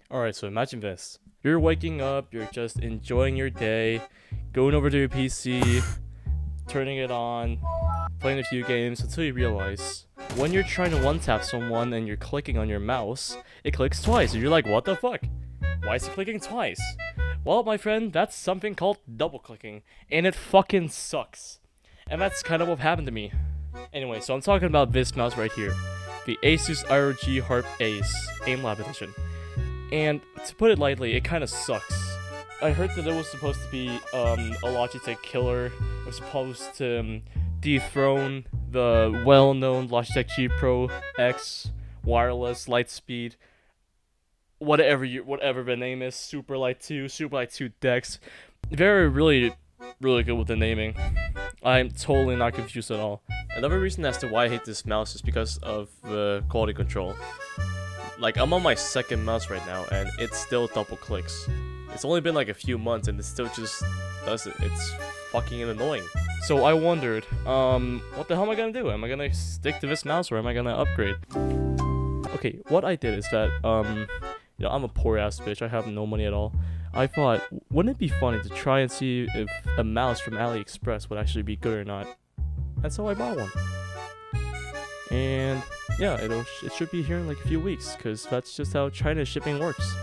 Alright, so imagine this. You're waking up, you're just enjoying your day, going over to your PC, turning it on, playing a few games until you realize when you're trying to one-tap someone and you're clicking on your mouse, it clicks twice, and you're like, what the fuck? Why is it clicking twice? Well, my friend, that's something called double-clicking, and it fucking sucks. And that's kind of what happened to me. Anyway, so I'm talking about this mouse right here. The Asus ROG Harp Ace Aim Lab Edition. And to put it lightly, it kind of sucks. I heard that it was supposed to be a Logitech killer. It was supposed to dethrone the well-known Logitech G Pro X wireless Lightspeed, whatever the name is, Superlight 2 Dex. Really good with the naming. I'm totally not confused at all. Another reason as to why I hate this mouse is because of the quality control. Like, I'm on my second mouse right now, and it still double clicks. It's only been like a few months, and it still just does it. It's fucking annoying. So I wondered, what the hell am I gonna do? Am I gonna stick to this mouse, or am I gonna upgrade? Okay, what I did is that, I'm a poor ass bitch. I have no money at all. I thought, wouldn't it be funny to try and see if a mouse from AliExpress would actually be good or not? And so I bought one. And yeah, it should be here in like a few weeks, because that's just how China's shipping works.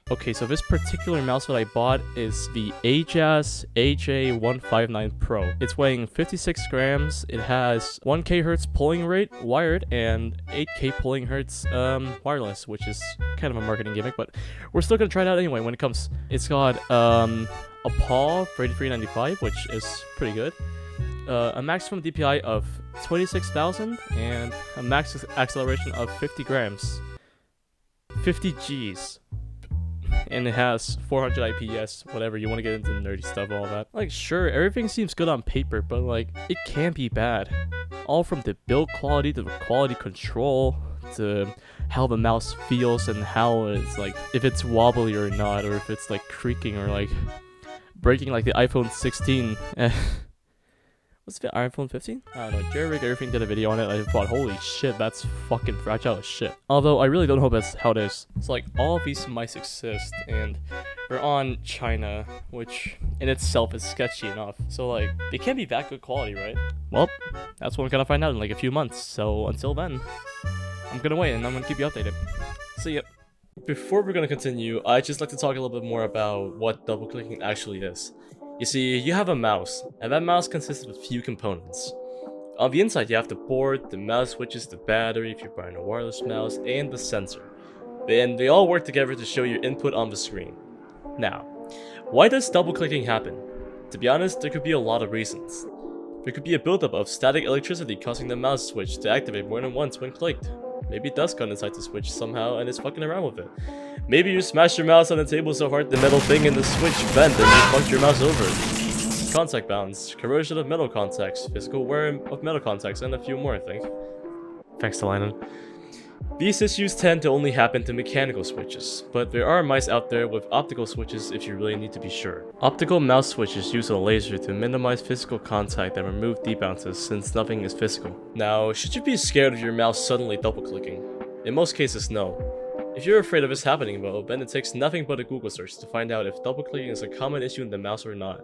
Okay, so this particular mouse that I bought is the Ajas AJ159 Pro. It's weighing 56 grams, it has 1K Hertz polling rate wired, and 8K polling Hertz wireless, which is kind of a marketing gimmick, but we're still gonna try it out anyway when it comes. It's got a paw for $83.95, which is pretty good. A maximum DPI of 26,000 and a max acceleration of 50 grams. 50 Gs. And it has 400 IPS, whatever, you want to get into nerdy stuff, all that. Like, sure, everything seems good on paper, but like, it can be bad. All from the build quality to the quality control to how the mouse feels and how it's like, if it's wobbly or not, or if it's like creaking or like breaking like the iPhone 16. What's the iPhone 15? I don't know, Jared Everything did a video on it, I thought, holy shit, that's fucking fragile as shit. Although, I really don't hope that's how it is. It's like, all of these mice exist, and they're on China, which in itself is sketchy enough. So like, they can't be that good quality, right? Well, that's what we're gonna find out in like a few months, so until then, I'm gonna wait, and I'm gonna keep you updated. See ya. Before we're gonna continue, I'd just like to talk a little bit more about what double clicking actually is. You see, you have a mouse, and that mouse consists of a few components. On the inside, you have the board, the mouse switches, the battery if you're buying a wireless mouse, and the sensor. And they all work together to show your input on the screen. Now, why does double clicking happen? To be honest, there could be a lot of reasons. There could be a buildup of static electricity causing the mouse switch to activate more than once when clicked. Maybe dust got inside the switch somehow and is fucking around with it. Maybe you smashed your mouse on the table so hard the metal thing in the switch bent and you funked your mouse over. Contact bounce, corrosion of metal contacts, physical wear of metal contacts, and a few more, I think. Thanks to Lennon. These issues tend to only happen to mechanical switches, but there are mice out there with optical switches if you really need to be sure. Optical mouse switches use a laser to minimize physical contact and remove debounces since nothing is physical. Now, should you be scared of your mouse suddenly double clicking? In most cases, no. If you're afraid of this happening though, then it takes nothing but a Google search to find out if double clicking is a common issue in the mouse or not.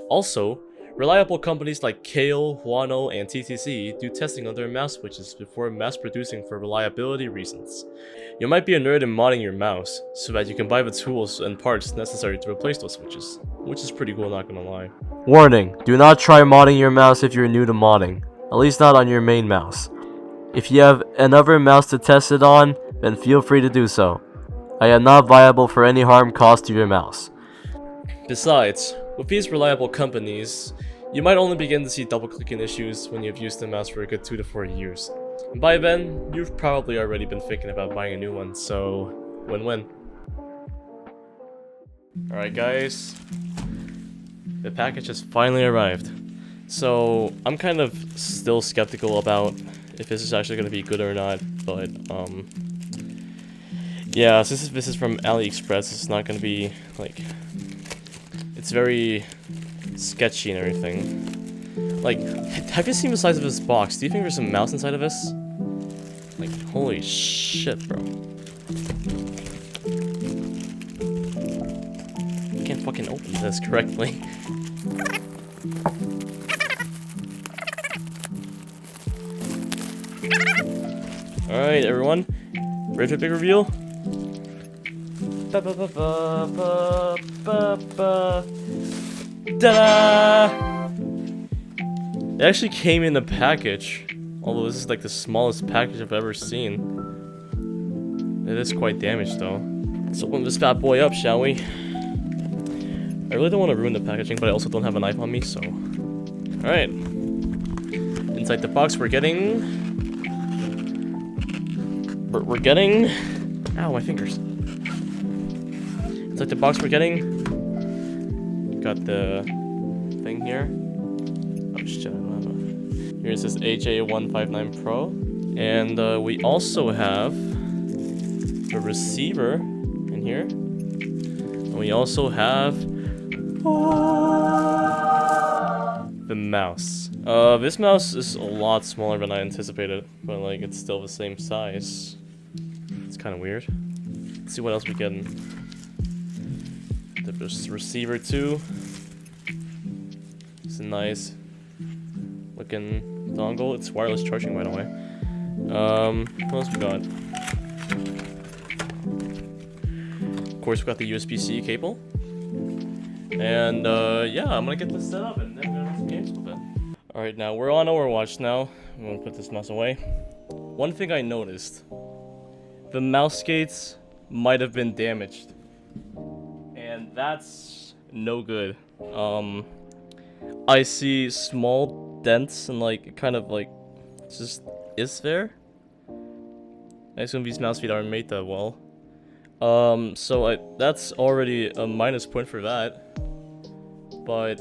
Also, reliable companies like Kale, Huano, and TTC do testing on their mouse switches before mass producing for reliability reasons. You might be a nerd in modding your mouse, so that you can buy the tools and parts necessary to replace those switches, which is pretty cool, not gonna lie. Warning, do not try modding your mouse if you're new to modding, at least not on your main mouse. If you have another mouse to test it on, then feel free to do so. I am not viable for any harm caused to your mouse. Besides, with these reliable companies, you might only begin to see double clicking issues when you've used the mouse for a good 2 to 4 years. And by then, you've probably already been thinking about buying a new one, so win-win. Alright guys, the package has finally arrived. So, I'm kind of still skeptical about if this is actually going to be good or not, but yeah, since this is from AliExpress, it's not going to be, like, it's very sketchy and everything. Like, have you seen the size of this box? Do you think there's a mouse inside of this? Like, holy shit, bro. fucking open this correctly. Alright, everyone. Ready for a big reveal? Ta-da! It actually came in a package. Although this is like the smallest package I've ever seen. It is quite damaged though. Let's open this bad boy up, shall we? I really don't want to ruin the packaging, but I also don't have a knife on me, so... Alright. Inside the box we're getting... We're getting... Ow, my fingers. Inside the box we're getting... Got the thing here. Oh shit, I don't have a... Here it says AJ159 Pro. And we also have the receiver in here. And we also have the mouse. This mouse is a lot smaller than I anticipated, but like it's still the same size. It's kind of weird. Let's see what else we get. The receiver too. It's a nice looking dongle. It's wireless charging, by the way. What else we got? Of course, we got the USB-C cable. And yeah, I'm gonna get this set up and then we're gonna run some games with it. Alright, now we're on Overwatch now. I'm gonna put this mouse away. One thing I noticed, the mouse gates might have been damaged. And that's no good. I see small dents and like kind of like just is there. I assume these mouse feet aren't made that well. So that's already a minus point for that. But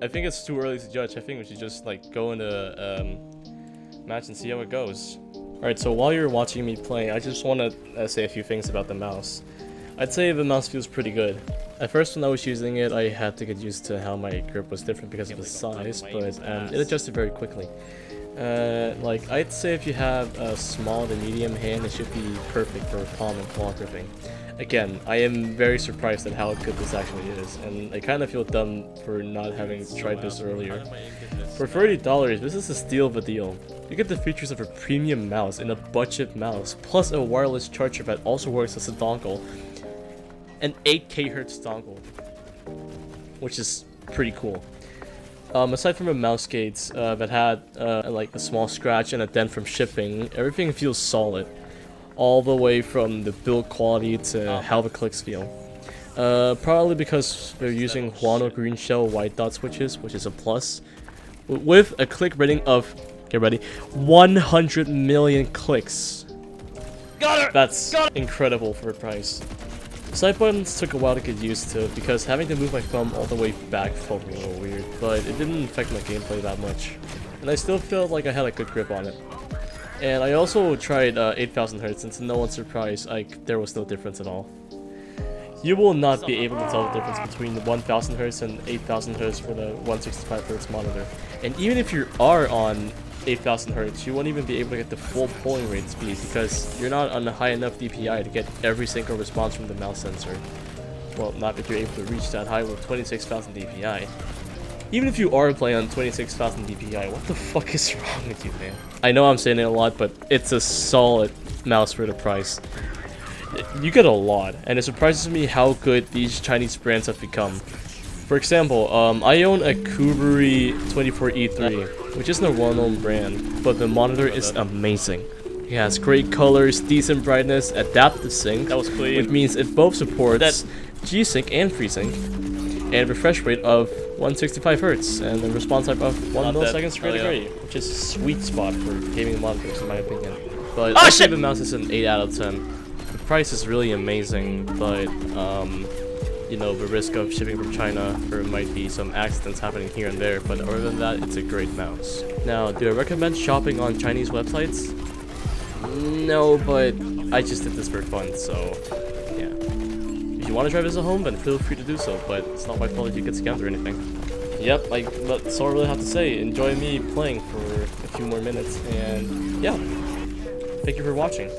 I think it's too early to judge. I think we should just like go into match and see how it goes. Alright, so while you're watching me play, I just want to say a few things about the mouse. I'd say the mouse feels pretty good. At first when I was using it, I had to get used to how my grip was different because of the size, but it adjusted very quickly. Like, I'd say if you have a small to medium hand, it should be perfect for palm and claw gripping. Again, I am very surprised at how good this actually is, and I kind of feel dumb for not having tried this earlier. For $30, this is a steal of a deal. You get the features of a premium mouse in a budget mouse, plus a wireless charger that also works as a dongle, an 8 kHz dongle, which is pretty cool. Aside from the mouse gates that had like a small scratch and a dent from shipping, everything feels solid. All the way from the build quality to how the clicks feel. Probably because they're using Huano green shell white dot switches, which is a plus. With a click rating of, get ready, 100 million clicks. Got it! That's incredible for a price. Side buttons took a while to get used to because having to move my thumb all the way back felt a little weird, but it didn't affect my gameplay that much. And I still felt like I had a good grip on it. And I also tried 8000 Hz, and to no one's surprise, there was no difference at all. You will not be able to tell the difference between the 1000 Hz and 8000 Hz for the 165 Hz monitor. And even if you are on 8000 Hz, you won't even be able to get the full polling rate speed because you're not on a high enough DPI to get every single response from the mouse sensor. Well, not if you're able to reach that high with 26,000 DPI. Even if you are playing on 26,000 DPI, what the fuck is wrong with you, man? I know I'm saying it a lot, but it's a solid mouse for the price. You get a lot, and it surprises me how good these Chinese brands have become. For example, I own a Kuberi 24E3, which isn't a well-known brand, but the monitor is amazing. It has great colors, decent brightness, adaptive sync, which means it both supports G-Sync and FreeSync, and refresh rate of 165 Hz, and a response time of 1 millisecond per degree, which is a sweet spot for gaming monitors in my opinion. But I'd say the mouse is an 8 out of 10. The price is really amazing, but you know, the risk of shipping from China, there might be some accidents happening here and there, but other than that, it's a great mouse. Now, do I recommend shopping on Chinese websites? No, but I just did this for fun, so yeah. If you want to try this at home, then feel free to do so, but it's not my fault if you get scammed or anything. Yep, that's all I really have to say. Enjoy me playing for a few more minutes, and yeah. Thank you for watching.